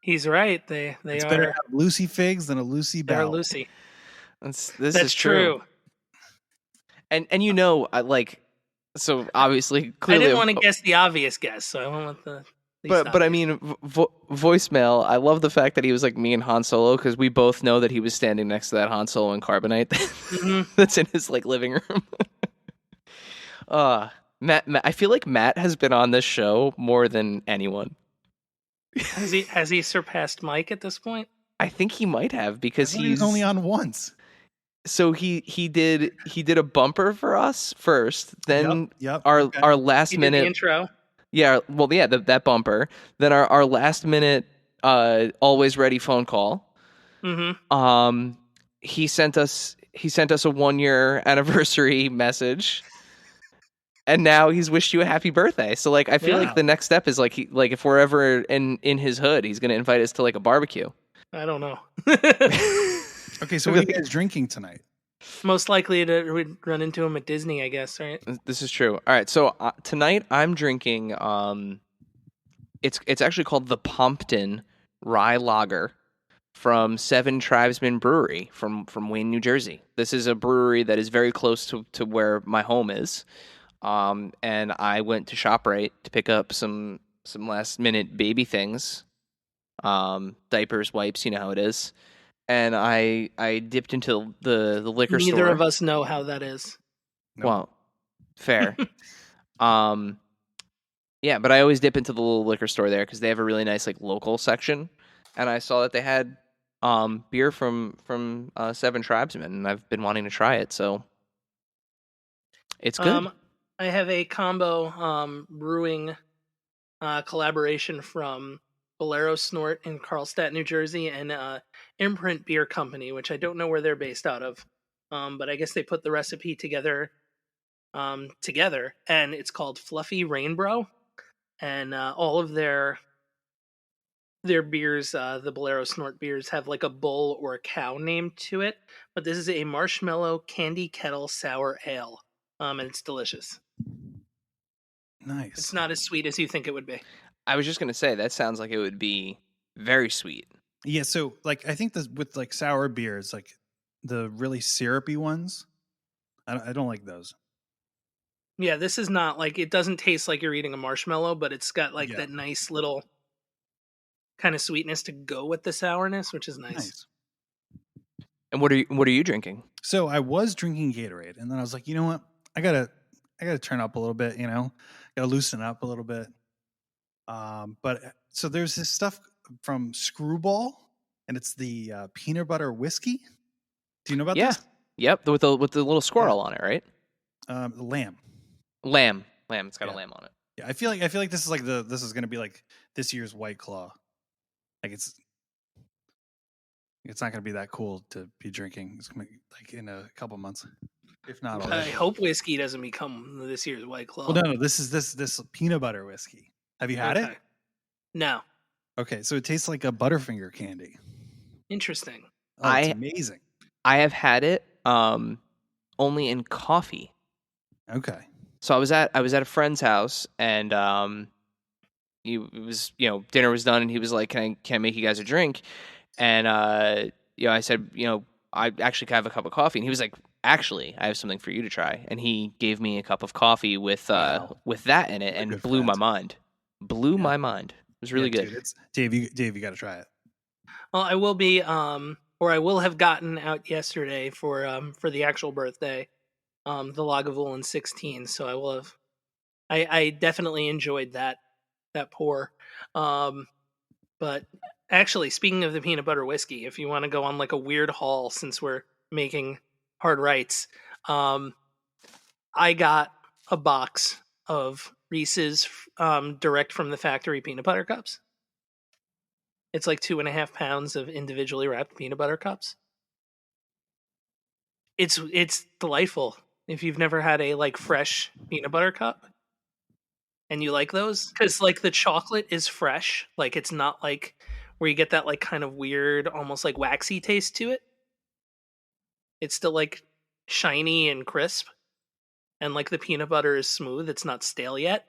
He's right. They It's better to are. have Lucy figs than a Lucy They're bell. Lucy. This That's is true. And I like so obviously I clearly didn't want to guess the obvious guess, so I went with the. least but I obvious. mean voicemail. I love the fact that he was like me and Han Solo because we both know that he was standing next to that Han Solo and Carbonite Mhm. that's in his like living room. Matt, I feel like Matt has been on this show more than anyone. Has he surpassed Mike at this point? I think he might have because I thought he was only on once. So he did a bumper for us first, then Yep. our Okay. our last He did the minute intro. that bumper, then our last minute always ready phone call. Mm-hmm. He sent us a 1-year anniversary message. And now he's wished you a happy birthday. So like I feel Yeah. like the next step is like if we're ever in his hood, he's gonna invite us to like a barbecue. I don't know. Okay, so what are you guys drinking tonight? Most likely to we'd run into him at Disney, I guess, right? This is true. All right, so tonight I'm drinking. It's actually called the Pompton Rye Lager from Seven Tribesmen Brewery from Wayne, New Jersey. This is a brewery that is very close to where my home is. And I went to ShopRite to pick up some last minute baby things, diapers, wipes, you know how it is. And I dipped into the liquor store. Neither of us know how that is. No. Well, fair. Yeah, but I always dip into the little liquor store there because they have a really nice like local section, and I saw that they had beer from Seven Tribesmen, and I've been wanting to try it, so it's good. I have a combo brewing collaboration from Bolero Snort in Carlstadt, New Jersey, and Imprint Beer Company, which I don't know where they're based out of, but I guess they put the recipe together, and it's called Fluffy Rainbow, and all of their beers, the Bolero Snort beers, have like a bull or a cow name to it, but this is a marshmallow candy kettle sour ale, and it's delicious. Nice. It's not as sweet as you think it would be. I was just gonna say that sounds like it would be very sweet. Yeah, so like I think this with like sour beers, like the really syrupy ones, I don't like those. Yeah, this is not like, it doesn't taste like you're eating a marshmallow, but it's got like Yeah. that nice little kind of sweetness to go with the sourness, which is nice. And what are you drinking? So I was drinking Gatorade, and then I was like, you know what? I gotta turn up a little bit. You know, gotta loosen up a little bit. But so there's this stuff from Screwball, and it's the peanut butter whiskey. Do you know about Yeah. this? Yep, with the little squirrel on it, right? The lamb. Lamb. It's got a Yeah. lamb on it. Yeah, I feel like this is like this is gonna be like this year's White Claw. Like it's not gonna be that cool to be drinking. It's gonna be like in a couple months, if not I already. hope whiskey doesn't become this year's White Claw. Well, no, this is this peanut butter whiskey. Have you had it? Okay. No. Okay, so it tastes like a Butterfinger candy. Interesting. Oh, it's I- amazing. I have had it only in coffee. Okay. So I was at a friend's house, and dinner was done, and he was like, "Can I make you guys a drink?" And I said, I actually can have a cup of coffee, and he was like, actually, I have something for you to try. And he gave me a cup of coffee with that in it, and good blew my friend. mind. My mind. It was really good. Dude, Dave, you got to try it. Well, I will be, or I will have gotten out yesterday for the actual birthday, the Lagavulin 16. So I will have. I definitely enjoyed that pour. But actually, speaking of the peanut butter whiskey, if you want to go on like a weird haul, since we're making hard rights, I got a box of Reese's direct from the factory peanut butter cups. It's like 2.5 pounds of individually wrapped peanut butter cups. It's delightful. If you've never had a like fresh peanut butter cup and you like those, because like the chocolate is fresh, like it's not like where you get that like kind of weird, almost like waxy taste to it. It's still like shiny and crisp, and like the peanut butter is smooth. It's not stale yet,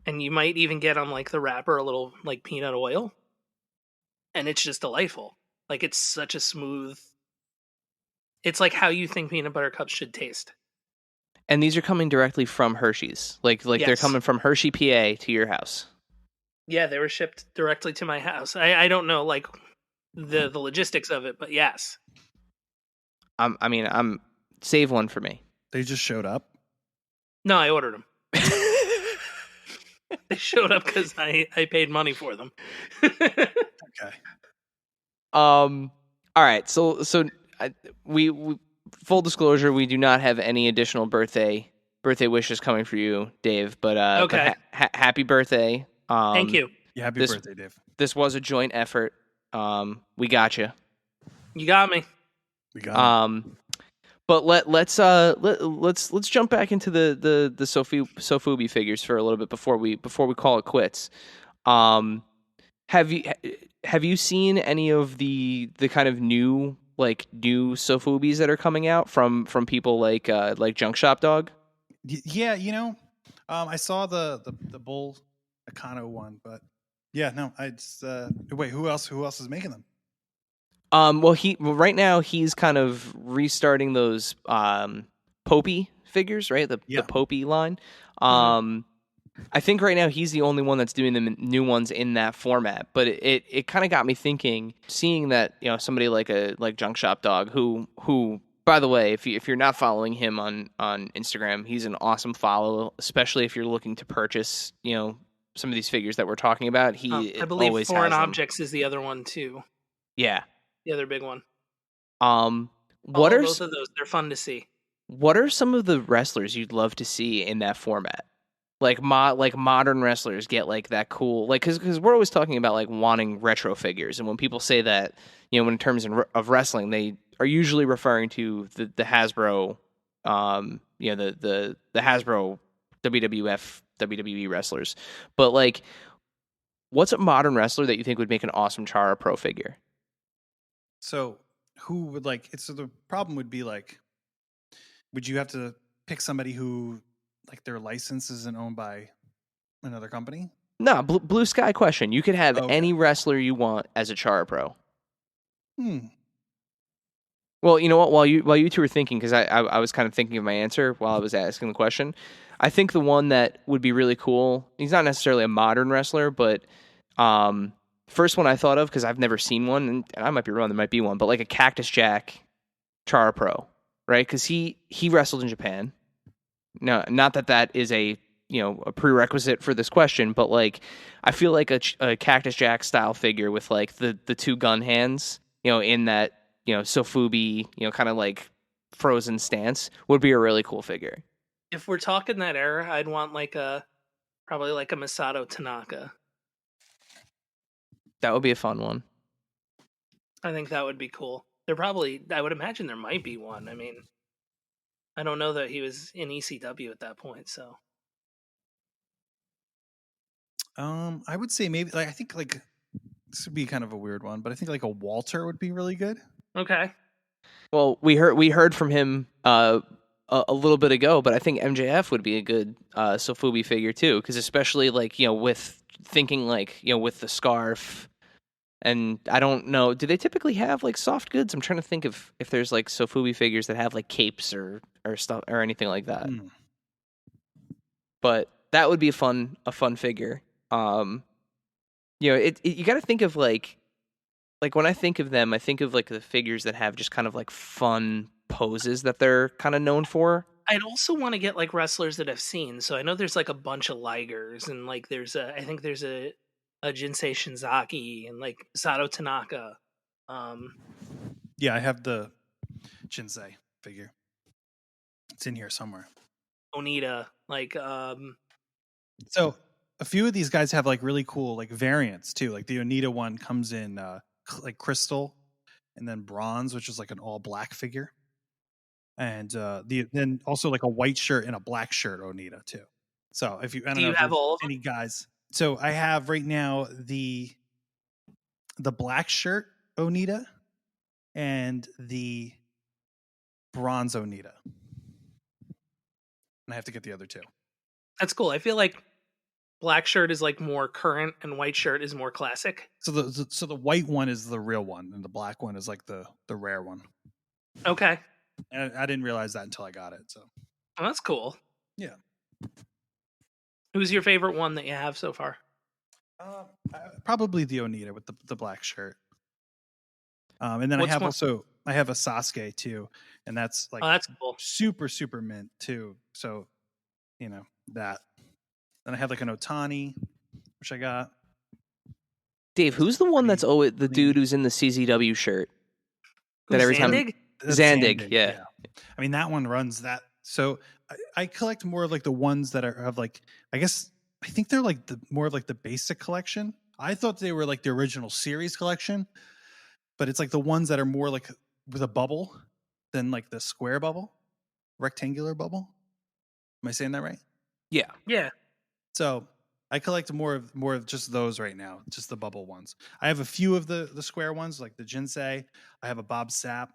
and you might even get on like the wrapper a little like peanut oil. And it's just delightful. Like, it's such a smooth... It's like how you think peanut butter cups should taste. And these are coming directly from Hershey's. Like Yes. They're coming from Hershey, PA to your house. Yeah, they were shipped directly to my house. I don't know, like, the logistics of it, but yes. I'm save one for me. They just showed up. No, I ordered them. They showed up because I paid money for them. Okay. All right. So we full disclosure, we do not have any additional birthday wishes coming for you, Dave. But okay. But happy birthday. Thank you. Yeah, happy birthday, Dave. This was a joint effort. We got you. You got me. We got it. But let's jump back into the Sofubi figures for a little bit before we call it quits. Have you seen any of the kind of new Sofubis that are coming out from people like Junk Shop Dog? Yeah, I saw the Bull Econo one, but yeah, no, I just wait. Who else is making them? Well, right now he's kind of restarting those Popey figures, right? The Popey line. I think right now he's the only one that's doing the new ones in that format. But it kind of got me thinking, seeing that somebody like Junk Shop Dog, who by the way, if you're not following him on Instagram, he's an awesome follow, especially if you're looking to purchase some of these figures that we're talking about. I believe always Foreign has them. Objects is the other one too. Yeah. The other big one. What are both of those? They're fun to see. What are some of the wrestlers you'd love to see in that format? Like modern wrestlers get like that cool, like because we're always talking about like wanting retro figures, and when people say that, in terms of wrestling, they are usually referring to the Hasbro, the Hasbro WWF WWE wrestlers. But like, what's a modern wrestler that you think would make an awesome Charapro figure? So who would so the problem would be would you have to pick somebody who their license isn't owned by another company? No, blue sky question. You could have any wrestler you want as a Charapro. Well, you know what? While you two were thinking, because I was kind of thinking of my answer while I was asking the question, I think the one that would be really cool, he's not necessarily a modern wrestler, but first one I thought of, because I've never seen one, and I might be wrong, there might be one, but like a Cactus Jack Charapro, right? Because he wrestled in Japan. No, not that is a a prerequisite for this question, but like I feel like a Cactus Jack style figure with like the two gun hands, in that Sofubi, kind of like frozen stance would be a really cool figure. If we're talking that era, I'd want probably like a Masato Tanaka. That would be a fun one. I think that would be cool. I would imagine there might be one. I mean, I don't know that he was in ECW at that point, so. I would say maybe I think this would be kind of a weird one, but I think a Walter would be really good. Okay. Well, we heard from him a little bit ago, but I think MJF would be a good Sofubi figure too, because especially with thinking with the scarf, And I don't know, do they typically have like soft goods? I'm trying to think if there's like Sofubi figures that have like capes or stuff or anything like that. But that would be a fun figure. You know, you got to think of like when I think of them, I think of like the figures that have just kind of like fun poses that they're kind of known for. I'd also want to get like wrestlers that I've seen. So I know there's like a bunch of Ligers, and like I think there's a Jinsei Shinzaki and like Sato Tanaka. Yeah, I have the Jinsei figure. It's in here somewhere. Onita, like So a few of these guys have like really cool like variants too. Like the Onita one comes in like crystal and then bronze, which is like an all black figure. And then also like a white shirt and a black shirt Onita too. So if you, I don't know, you have all of any guys. So I have right now the black shirt Onita and the bronze Onita. And I have to get the other two. That's cool. I feel like black shirt is like more current and white shirt is more classic. So the white one is the real one and the black one is like the rare one. Okay. And I didn't realize that until I got it. So that's cool. Yeah. Who's your favorite one that you have so far? Probably the Onita with the black shirt. And then I have a Sasuke too, and that's like that's cool. Super super mint too. So you know that. Then I have like an Otani, which I got. Dave, who's the one that's always the dude who's in the CZW shirt? That every Zandig? Time Zandig, yeah. I mean that one runs that. So I collect more of like the ones that have like I think they're like more of like the basic collection. I thought they were like the original series collection, but it's like the ones that are more like with a bubble than like the square bubble, rectangular bubble. Am I saying that right? Yeah. Yeah. So I collect more of just those right now, just the bubble ones. I have a few of the square ones, like the Jinsei. I have a Bob Sapp,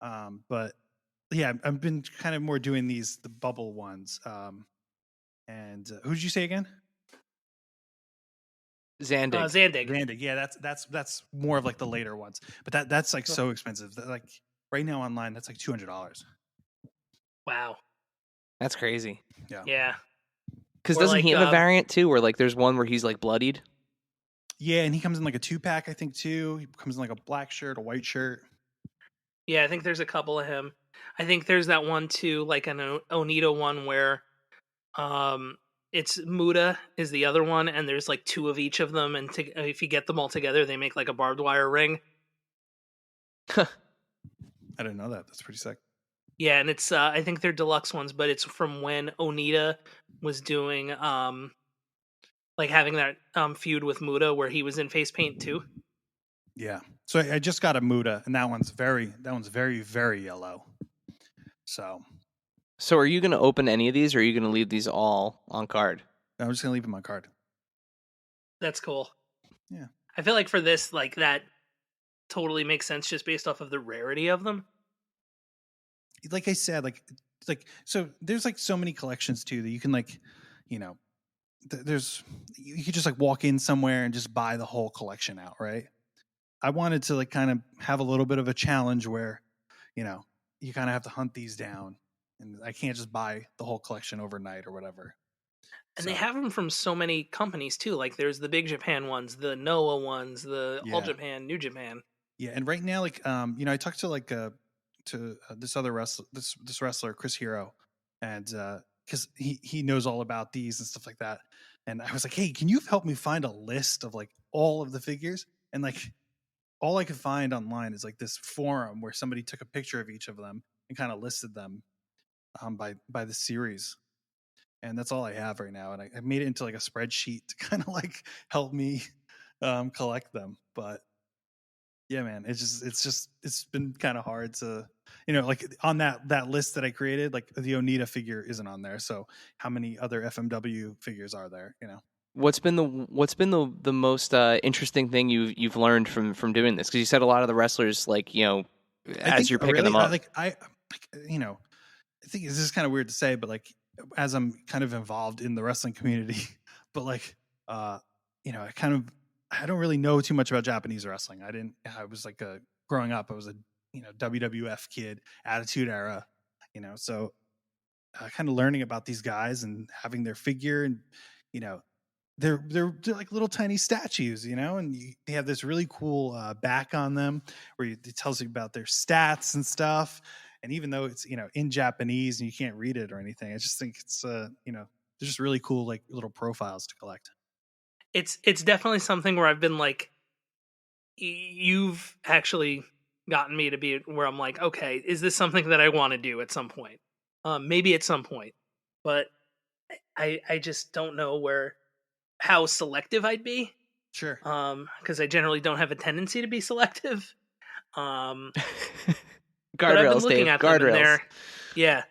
but yeah, I've been kind of more doing the bubble ones. And who did you say again? Zandig. Zandig. Yeah, that's more of like the later ones, but that's like so expensive. Like right now online, that's like $200. Wow, that's crazy. Yeah. Because doesn't he have a variant too, where like there's one where he's like bloodied? Yeah, and he comes in like a 2-pack, I think too. He comes in like a black shirt, a white shirt. Yeah, I think there's a couple of him. I think there's that one too, like an Onita one where, it's Muda is the other one, and there's like two of each of them, and if you get them all together, they make like a barbed wire ring. I didn't know that. That's pretty sick. Yeah, and it's I think they're deluxe ones, but it's from when Onita was doing like having that feud with Muda where he was in face paint too. Yeah. So I just got a Muda, and that one's very very yellow. So are you going to open any of these, or are you going to leave these all on card? I'm just going to leave them on card. That's cool. Yeah. I feel like for this, like that totally makes sense just based off of the rarity of them. Like I said, like so there's like so many collections too that you can like, you could just like walk in somewhere and just buy the whole collection out, right? I wanted to like kind of have a little bit of a challenge where, you kind of have to hunt these down, and I can't just buy the whole collection overnight or whatever. And they have them from so many companies too. Like there's the Big Japan ones, the Noah ones, the All Japan, New Japan. Yeah, and right now, like, I talked to like this other wrestler, Chris Hero, and because he knows all about these and stuff like that. And I was like, hey, can you help me find a list of like all of the figures? And like all I could find online is like this forum where somebody took a picture of each of them and kind of listed them by the series. And that's all I have right now. And I made it into like a spreadsheet to kind of like help me collect them. But yeah, man, it's been kind of hard to, like on that list that I created, like the Onita figure isn't on there. So how many other FMW figures are there? What's been the most interesting thing you've learned from doing this? Because you said a lot of the wrestlers, like, as you're picking them up, I think this is kind of weird to say, but like as I'm kind of involved in the wrestling community, but like I I don't really know too much about Japanese wrestling. I was like growing up, I was a WWF kid, Attitude Era, so kind of learning about these guys and having their figure, and they're like little tiny statues, and they have this really cool back on them where it tells you about their stats and stuff. And even though it's in Japanese and you can't read it or anything, I just think it's they're just really cool, like little profiles to collect. It's definitely something where I've been like, you've actually gotten me to be where I'm like, okay, is this something that I want to do at some point? Maybe at some point, but I just don't know how selective I'd be. Sure. Because I generally don't have a tendency to be selective. But Guardrails, I've been looking Dave. at them, Guardrails. and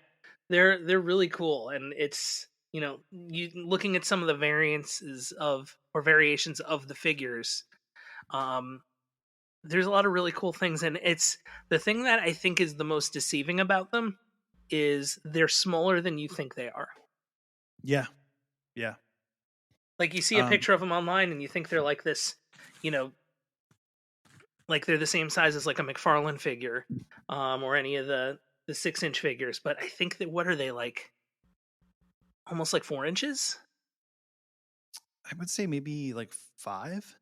they're really cool, and it's you looking at some of the variations of the figures. There's a lot of really cool things, and it's the thing that I think is the most deceiving about them is they're smaller than you think they are. Yeah. Like you see a picture of them online, and you think they're like this, like they're the same size as like a Mcfarland figure, or any of the 6-inch figures. But I think that what are they like? Almost like 4 inches. I would say maybe like 5.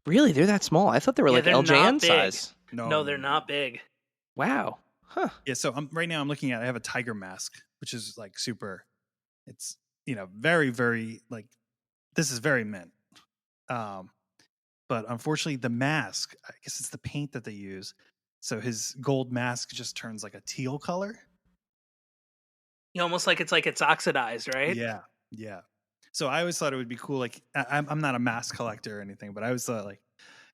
Really? They're that small? I thought they were like they're LJN not big. size. No, they're not big. Wow. Huh. Yeah, so right now I'm looking at, I have a tiger mask, which is like super, it's, very, very, like, this is very mint. But unfortunately the mask, I guess it's the paint that they use. So his gold mask just turns like a teal color. Almost like it's oxidized, right? Yeah. So I always thought it would be cool. Like I'm not a mask collector or anything, but I always thought like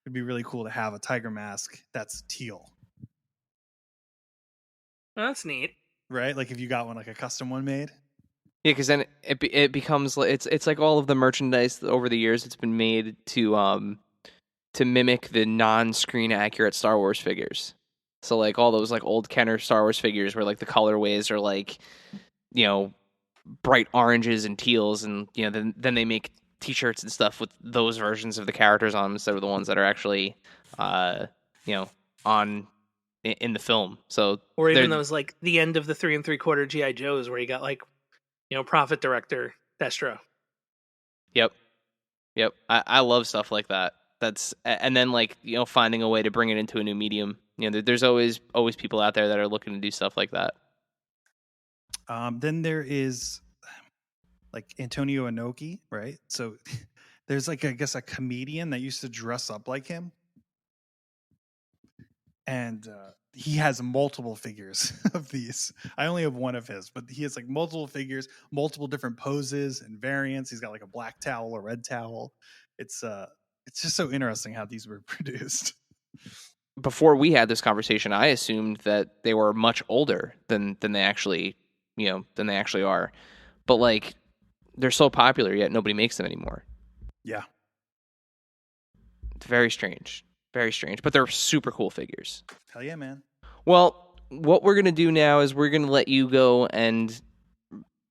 it'd be really cool to have a tiger mask that's teal. Well, that's neat. Right? Like if you got one, like a custom one made. Yeah, because then it becomes it's like all of the merchandise over the years it's been made to mimic the non-screen accurate Star Wars figures. So like all those like old Kenner Star Wars figures where like the colorways are like bright oranges and teals, and then they make T-shirts and stuff with those versions of the characters on them instead of the ones that are actually on in the film. So or even those like the end of the 3 3/4 GI Joes where you got like Prophet Director Destro. Yep. I love stuff like that. And then like finding a way to bring it into a new medium. There's always people out there that are looking to do stuff like that. Then there is like Antonio Inoki, right? So there's like, I guess, a comedian that used to dress up like him. And he has multiple figures of these. I only have one of his, but he has like multiple figures, multiple different poses and variants. He's got like a black towel, a red towel. It's just so interesting how these were produced. Before we had this conversation, I assumed that they were much older than they actually are. But like they're so popular yet nobody makes them anymore. Yeah. It's very strange. Very strange, but they're super cool figures. Hell yeah, man. Well, what we're going to do now is we're going to let you go and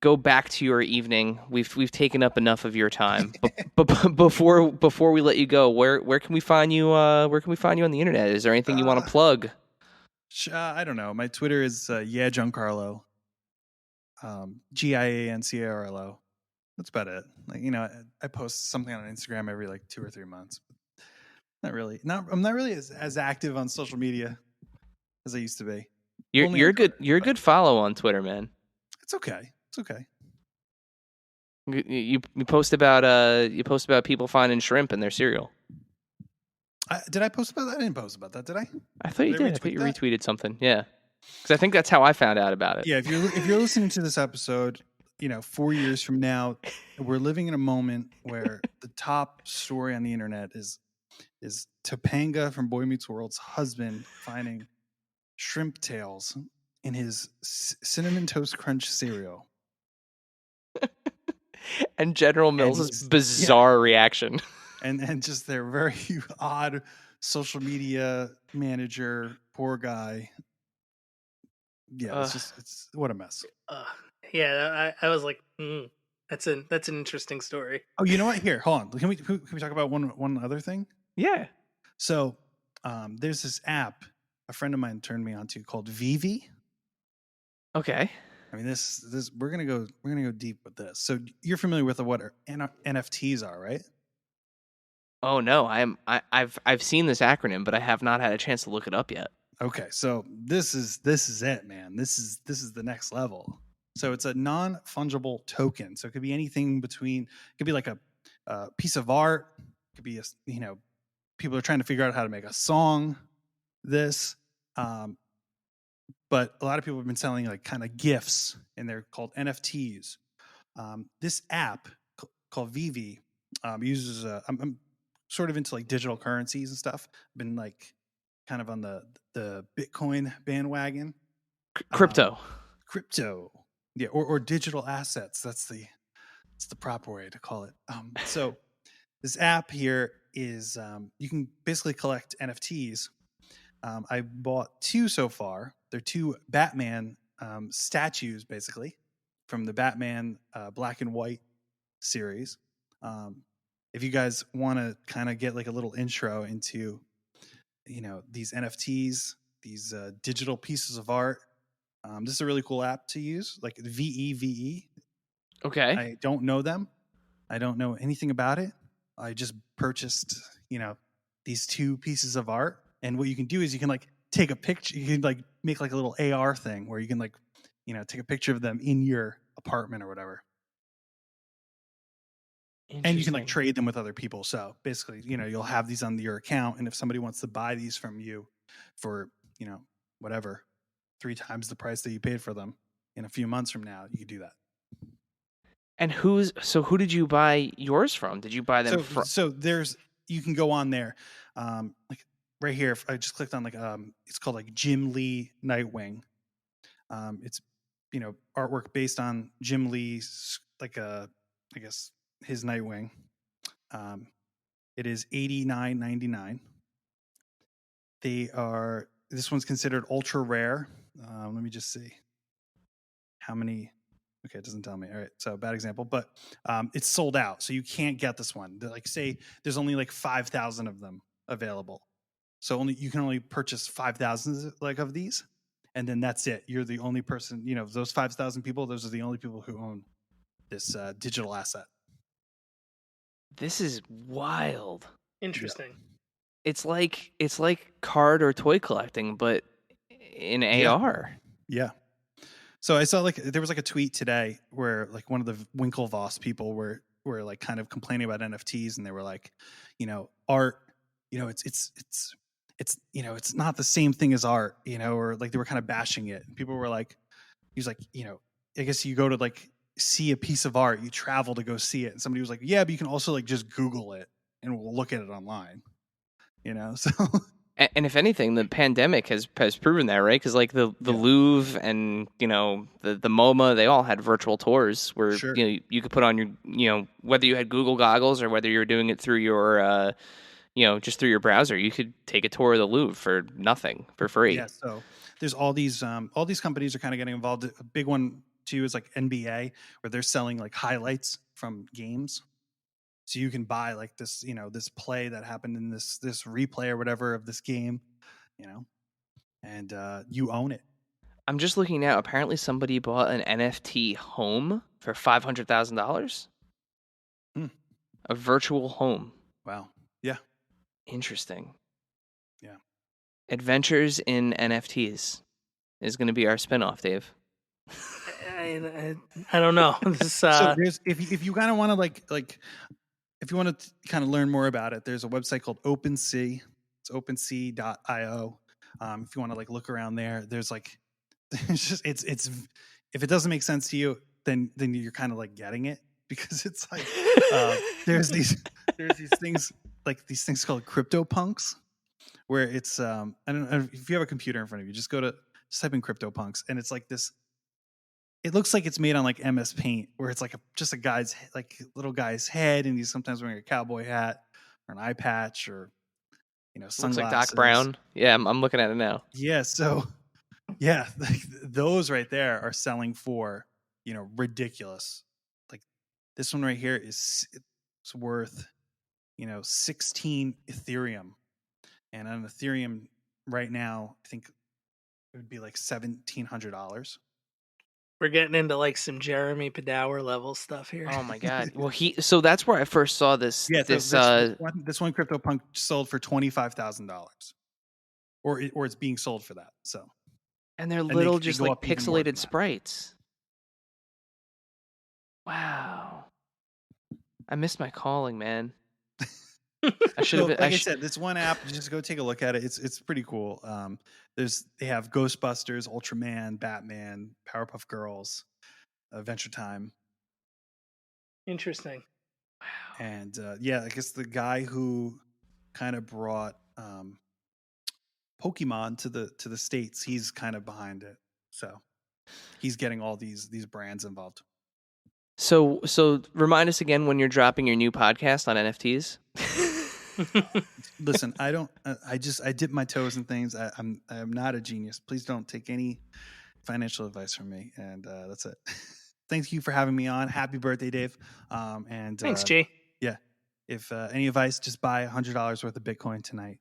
go back to your evening. We've taken up enough of your time. But before we let you go, where can we find you where can we find you on the internet? Is there anything you want to plug? I don't know. My Twitter is Giancarlo. Giancarlo. That's about it. Like, I post something on Instagram every like 2 or 3 months. Not really. I'm not really as active on social media as I used to be. You're good. You're a good follow on Twitter, man. It's okay. You post about people finding shrimp in their cereal. Did I post about that? I didn't post about that. Did I? I thought you did. I thought you retweeted something. Yeah, because I think that's how I found out about it. Yeah. If you're listening to this episode, 4 years from now, we're living in a moment where the top story on the internet is Topanga from Boy Meets World's husband finding shrimp tails in his Cinnamon Toast Crunch cereal. And General Mills' bizarre reaction. And just their very odd social media manager, poor guy. Yeah, it's what a mess. Yeah, I was like, That's an interesting story. Oh, you know what? Here, hold on. Can we talk about one other thing? Yeah. So, there's this app a friend of mine turned me onto called Vivi. Okay. I mean, this we're gonna go deep with this. So, you're familiar with what NFTs are, right? Oh no, I've seen this acronym, but I have not had a chance to look it up yet. Okay, so this is it, man. This is the next level. So it's a non-fungible token. So it could be anything between. It could be like a piece of art. It could be people are trying to figure out how to make a song. But a lot of people have been selling like kind of GIFs, and they're called NFTs. This app called Vivi uses. I'm sort of into like digital currencies and stuff. I've been like kind of on the Bitcoin bandwagon. Crypto. Yeah, or digital assets. That's the proper way to call it. So this app here is you can basically collect NFTs. I bought 2 so far. They're 2 Batman statues, basically, from the Batman Black and White series. If you guys want to kind of get like a little intro into, these NFTs, these digital pieces of art, this is a really cool app to use, like VEVE. Okay. I don't know them. I don't know anything about it. I just purchased, these 2 pieces of art. And what you can do is you can like take a picture. You can like make like a little AR thing where you can like, take a picture of them in your apartment or whatever. And you can like trade them with other people. So basically, you'll have these on your account. And if somebody wants to buy these from you for, whatever, 3 times the price that you paid for them in a few months from now, you could do that. And who did you buy yours from? Did you buy them from? So you can go on there. Like right here, if I just clicked on like, it's called like Jim Lee Nightwing. It's, artwork based on Jim Lee's, like I guess his Nightwing. It is $89.99. This one's considered ultra rare. Let me just see how many. Okay, it doesn't tell me. All right, so bad example, but it's sold out, so you can't get this one. Like, say there's only like 5,000 of them available, so you can only purchase 5,000 like of these, and then that's it. You're the only person. Those 5,000 people. Those are the only people who own this digital asset. This is wild. Interesting. It's like card or toy collecting, but in AR. Yeah. So I saw like there was like a tweet today where like one of the Winklevoss people were like kind of complaining about NFTs, and they were like, art, it's not the same thing as art, or like they were kind of bashing it. And people were like, he's like, I guess you go to like see a piece of art, you travel to go see it. And somebody was like, yeah, but you can also like just Google it and we'll look at it online, so. And if anything, the pandemic has proven that, right? Because like the Louvre and the MoMA, they all had virtual tours where you could put on your whether you had Google goggles or whether you were doing it through your just through your browser, you could take a tour of the Louvre for nothing, for free. Yeah. So there's all these companies are kind of getting involved. A big one too is like NBA, where they're selling like highlights from games. So you can buy like this, this play that happened in this replay or whatever of this game, and you own it. I'm just looking now. Apparently, somebody bought an NFT home for $500,000. A virtual home. Wow. Yeah. Interesting. Yeah. Adventures in NFTs is going to be our spinoff, Dave. I don't know. So if you kind of want to like. If you want to kind of learn more about it, there's a website called OpenSea. It's OpenSea.io. If you want to like look around there, there's like, it's if it doesn't make sense to you, then you're kind of like getting it, because it's like there's these things like these things called CryptoPunks, where it's I don't know if you have a computer in front of you, just type in CryptoPunks, and it's like this. It looks like it's made on like MS Paint, where it's like just a guy's like little guy's head, and he's sometimes wearing a cowboy hat or an eye patch or sunglasses. Looks like Doc Brown. Yeah, I'm looking at it now. Yeah, so yeah, like those right there are selling for ridiculous, like This one right here is it's worth, 16 Ethereum, and on Ethereum right now, I think it would be like $1,700. We're getting into like some Jeremy Padour level stuff here. Oh my god! Well, so that's where I first saw this. Yeah, this this one CryptoPunk sold for $25,000, or it's being sold for that. So, and they're they little, go just like up even more than pixelated that. sprites. Wow, I missed my calling, man. I should have. Like I said, this one app, just go take a look at it. It's pretty cool. They have Ghostbusters, Ultraman, Batman, Powerpuff Girls, Adventure Time. Interesting. And I guess the guy who kind of brought Pokemon to the States, he's kind of behind it. So he's getting all these brands involved. So remind us again when you're dropping your new podcast on NFTs. Listen, I don't. I dip my toes in things. I'm not a genius. Please don't take any financial advice from me. And that's it. Thank you for having me on. Happy birthday, Dave. And Thanks, G. Yeah. If any advice, just buy $100 worth of Bitcoin tonight,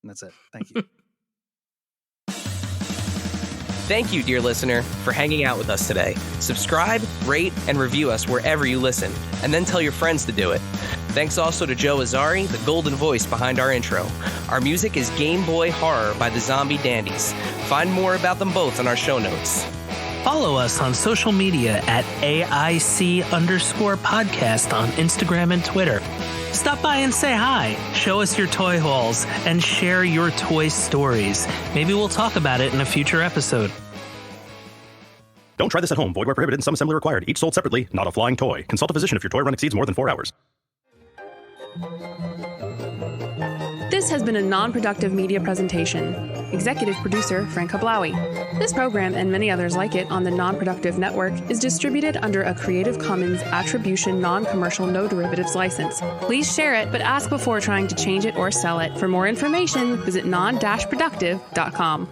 and that's it. Thank you. Thank you, dear listener, for hanging out with us today. Subscribe, rate, and review us wherever you listen, and then tell your friends to do it. Thanks also to Joe Azzari, the golden voice behind our intro. Our music is Game Boy Horror by the Zombie Dandies. Find more about them both in our show notes. Follow us on social media at AIC_podcast on Instagram and Twitter. Stop by and say hi, show us your toy hauls, and share your toy stories. Maybe we'll talk about it in a future episode. Don't try this at home. Void where prohibited and some assembly required. Each sold separately, not a flying toy. Consult a physician if your toy run exceeds more than 4 hours. This has been a non-productive media presentation. Executive producer Frank Hablawi. This program and many others like it on the Non-Productive Network is distributed under a Creative Commons Attribution Non-Commercial No Derivatives license. Please share it, but ask before trying to change it or sell it. For more information, visit non-productive.com.